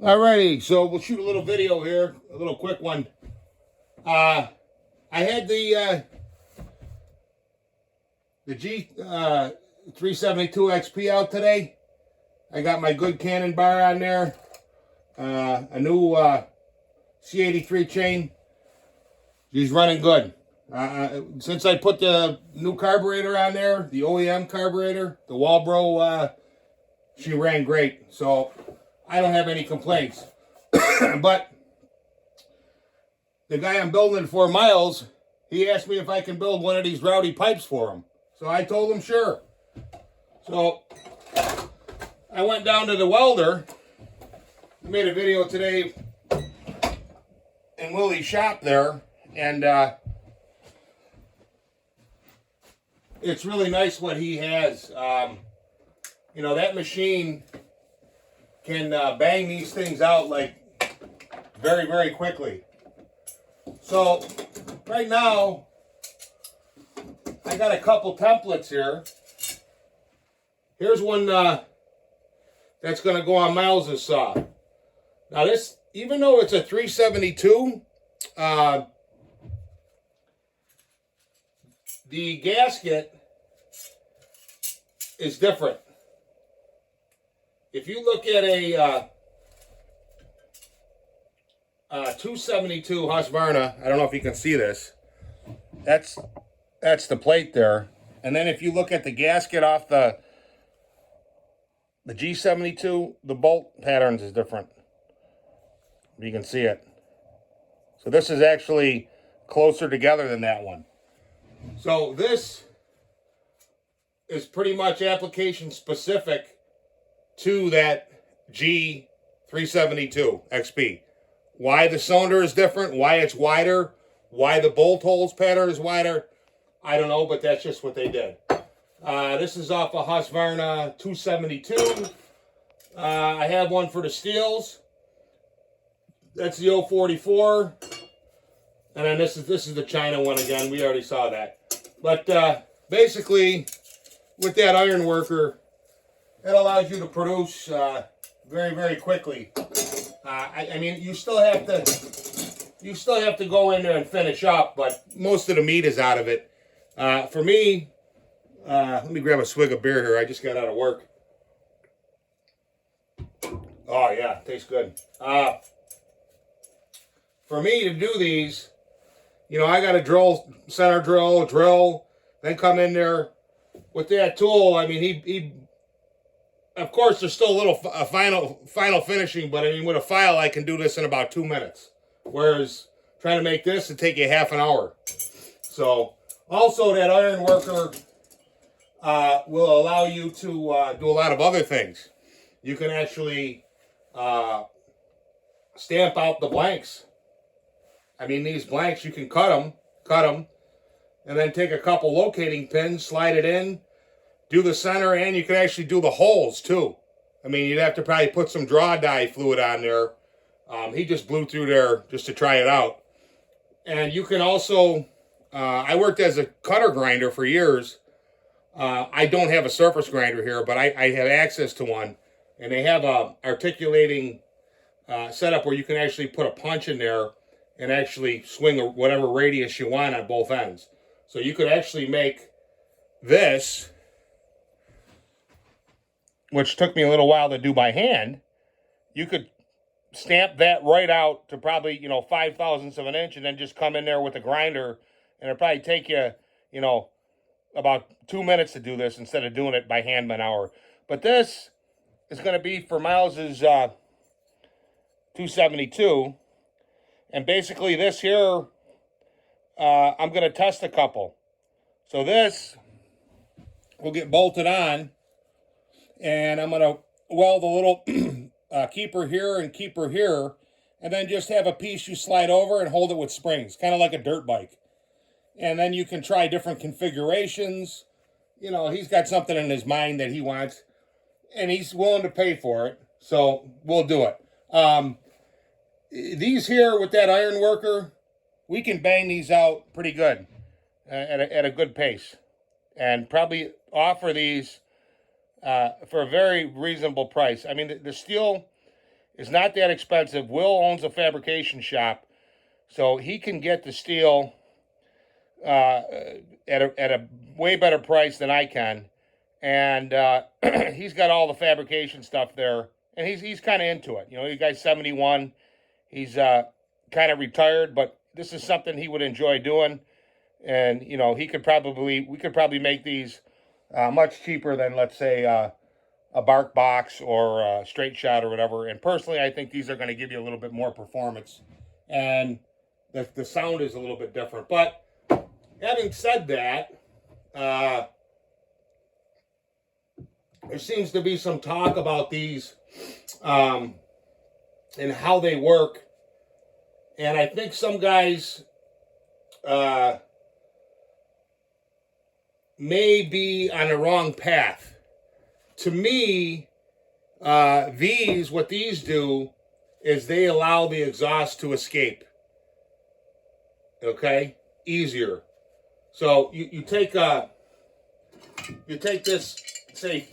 Alrighty, so we'll shoot a little video here, a little quick one. I had the G 372 XP out today. I got my good cannon bar on there, a new C83 chain. She's running good. Since I put the new carburetor on there, the OEM carburetor, the Walbro, she ran great. So I don't have any complaints. But the guy I'm building it for, Miles, he asked me if I can build one of these rowdy pipes for him. So I told him sure. So I went down to the welder. I made a video today in Willie's shop there, and it's really nice what he has. You know, that machine can bang these things out like very, very quickly. So right now, I got a couple templates here. Here's one that's going to go on Miles's saw. Now this, even though it's a 372, the gasket is different. If you look at a 272 Husqvarna, I don't know if you can see this. That's the plate there. And then if you look at the gasket off the G72, the bolt patterns is different. You can see it. So this is actually closer together than that one. So this is pretty much application specific to that G372 XP. Why the cylinder is different, why it's wider, why the bolt holes pattern is wider, I don't know, but that's just what they did. This is off a Husqvarna 272. I have one for the steels. That's the 044. And then this is the China one again. We already saw that. But basically, with that iron worker, it allows you to produce very, very quickly. I mean, you still have to go in there and finish up, but most of the meat is out of it. For me, let me grab a swig of beer here. I just got out of work. Oh yeah, tastes good. For me to do these, you know, I got to center drill, then come in there with that tool. I mean, he of course, there's still a little final finishing, but I mean, with a file, I can do this in about 2 minutes. Whereas trying to make this, it'd take you half an hour. So, also that iron worker will allow you to do a lot of other things. You can actually stamp out the blanks. I mean, these blanks, you can cut them, and then take a couple locating pins, slide it in, do the center, and you can actually do the holes too. I mean, you'd have to probably put some draw dye fluid on there. He just blew through there just to try it out. And you can also, I worked as a cutter grinder for years. I don't have a surface grinder here, but I have access to one. And they have a articulating setup where you can actually put a punch in there and actually swing whatever radius you want on both ends. So you could actually make this, which took me a little while to do by hand. You could stamp that right out to probably, 5/1000ths of an inch, and then just come in there with a grinder, and it'll probably take you, about 2 minutes to do this instead of doing it by hand by an hour. But this is going to be for Miles's 272, and basically this here, I'm going to test a couple. So this will get bolted on, and I'm going to weld a little keeper here and keeper here, and then just have a piece you slide over and hold it with springs, kind of like a dirt bike. And then you can try different configurations. You know, he's got something in his mind that he wants, and he's willing to pay for it, so we'll do it. These here with that iron worker, we can bang these out pretty good at a good pace, and probably offer these for a very reasonable price. I mean, the steel is not that expensive. Will owns a fabrication shop, so he can get the steel at a way better price than I can, and he's got all the fabrication stuff there, and he's kind of into it. You know, the guy's 71. He's kind of retired, but this is something he would enjoy doing, and you know, we could probably make these much cheaper than, let's say, a bark box or a straight shot or whatever. And personally, I think these are going to give you a little bit more performance, and the sound is a little bit different. But having said that, there seems to be some talk about these and how they work. And I think some guys may be on the wrong path. To me, what these do is they allow the exhaust to escape. Okay? Easier. So you take this, say,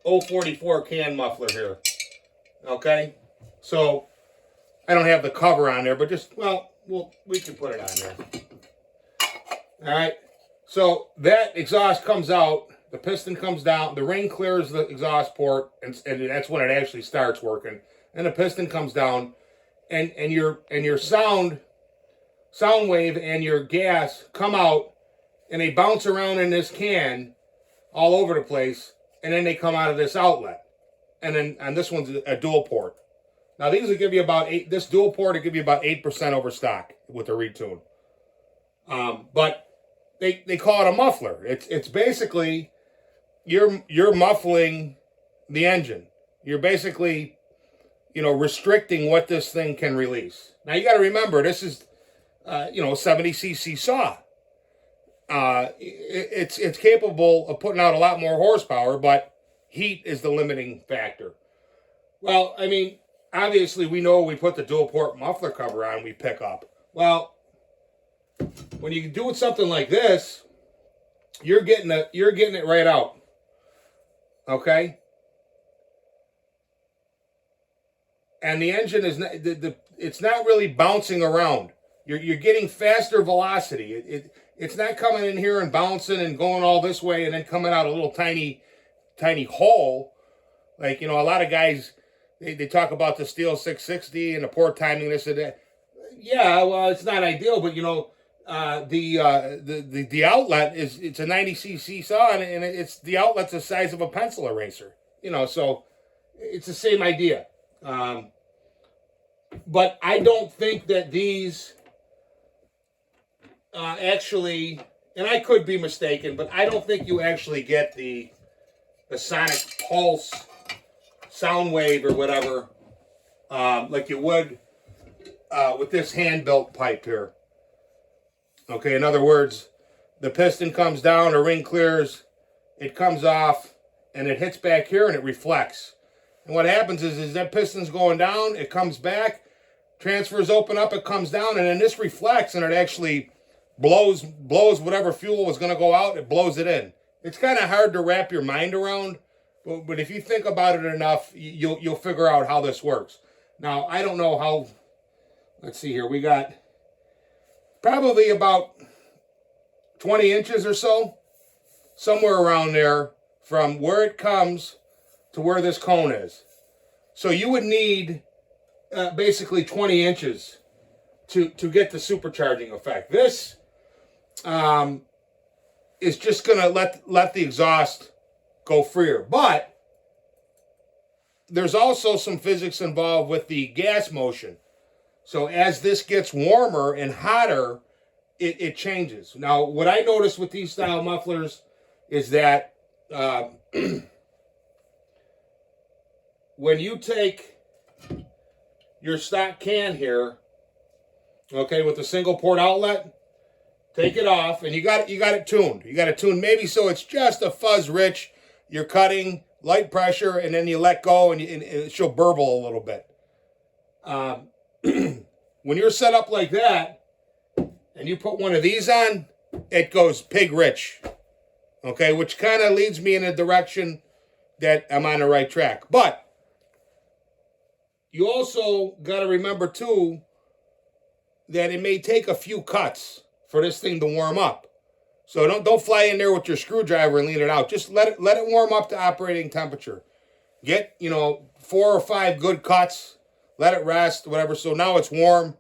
044 can muffler here. Okay? So I don't have the cover on there, but we can put it on there. All right. So that exhaust comes out, the piston comes down, the ring clears the exhaust port, and that's when it actually starts working. And the piston comes down, and your sound wave and your gas come out, and they bounce around in this can all over the place, and then they come out of this outlet. And then on this one's a dual port. Now these will give you about this dual port will give you about 8% over stock with a retune. But they call it a muffler. It's basically you're muffling the engine. You're basically, you know, restricting what this thing can release. Now you got to remember, this is 70cc saw. It's capable of putting out a lot more horsepower, but heat is the limiting factor. Well, I mean, obviously we know we put the dual port muffler cover on, we pick up. Well, when you do something like this, you're getting it right out. Okay? And the engine is not it's not really bouncing around. You're getting faster velocity. It's not coming in here and bouncing and going all this way and then coming out a little tiny hole. Like, you know, a lot of guys, they talk about the steel 660 and the port timing, this and that. Yeah, well, it's not ideal, but you know, the outlet it's a 90cc saw, and it's the outlet's the size of a pencil eraser. You know, so it's the same idea. But I don't think that these actually, and I could be mistaken, but I don't think you actually get the sonic pulse sound wave or whatever like you would with this hand-built pipe here. Okay, in other words, the piston comes down, the ring clears, it comes off, and it hits back here and it reflects. And what happens is that piston's going down, it comes back, transfers open up, it comes down, and then this reflects and it actually blows whatever fuel was going to go out, it blows it in. It's kind of hard to wrap your mind around, but if you think about it enough, you'll figure out how this works. Now, I don't know how, let's see here, we got probably about 20 inches or so, somewhere around there from where it comes to where this cone is. So you would need basically 20 inches to get the supercharging effect. This is just going to let the exhaust go freer. But there's also some physics involved with the gas motion. So as this gets warmer and hotter, it changes. Now, what I noticed with these style mufflers is that when you take your stock can here, okay, with a single port outlet, take it off, and you got it tuned. You got it tuned maybe so it's just a fuzz rich. You're cutting light pressure, and then you let go, and she'll burble a little bit. When you're set up like that, and you put one of these on, it goes pig rich. Okay, which kind of leads me in a direction that I'm on the right track. But You also got to remember, too, that it may take a few cuts for this thing to warm up. So don't fly in there with your screwdriver and lean it out. Just let it warm up to operating temperature. Get, 4 or 5 good cuts. Let it rest, whatever. So now it's warm.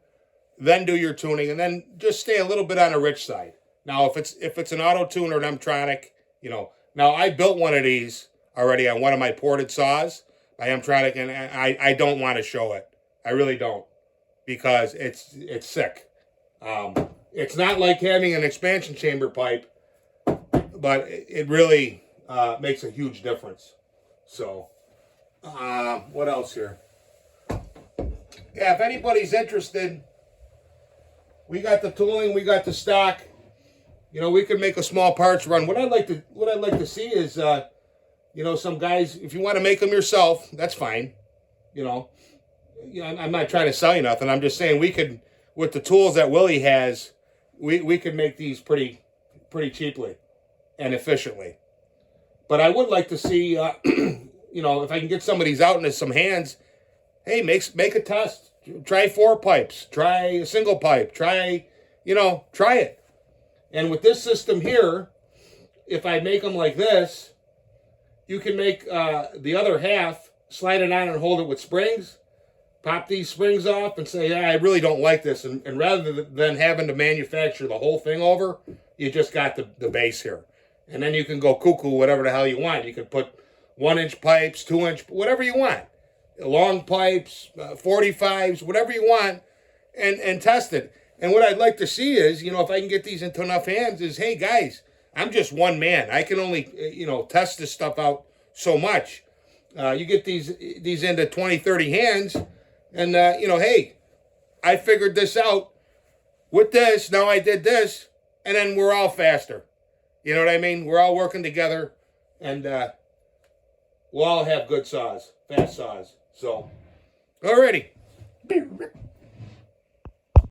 Then do your tuning, and then just stay a little bit on the rich side. Now, if it's an auto tune or an Mtronic, Now I built one of these already on one of my ported saws by Mtronic, and I don't want to show it. I really don't, because it's sick. It's not like having an expansion chamber pipe, but it really makes a huge difference. So, what else here? Yeah, if anybody's interested, we got the tooling, we got the stock. We could make a small parts run. What I'd like to see is, some guys. If you want to make them yourself, that's fine. I'm not trying to sell you nothing. I'm just saying we could, with the tools that Willie has, we could make these pretty cheaply and efficiently. But I would like to see, if I can get some of these out into some hands. Hey, make a test. Try 4 pipes. Try a single pipe. Try it. And with this system here, if I make them like this, you can make the other half, slide it on and hold it with springs, pop these springs off and say, I really don't like this. And rather than having to manufacture the whole thing over, you just got the base here. And then you can go cuckoo, whatever the hell you want. You can put 1-inch pipes, 2-inch, whatever you want. Long pipes, 45s, whatever you want, and test it. And what I'd like to see is, if I can get these into enough hands, is, hey, guys, I'm just one man. I can only, test this stuff out so much. You get these into 20, 30 hands, and, hey, I figured this out with this. Now I did this, and then we're all faster. You know what I mean? We're all working together, and we'll all have good saws, fast saws. So, alrighty.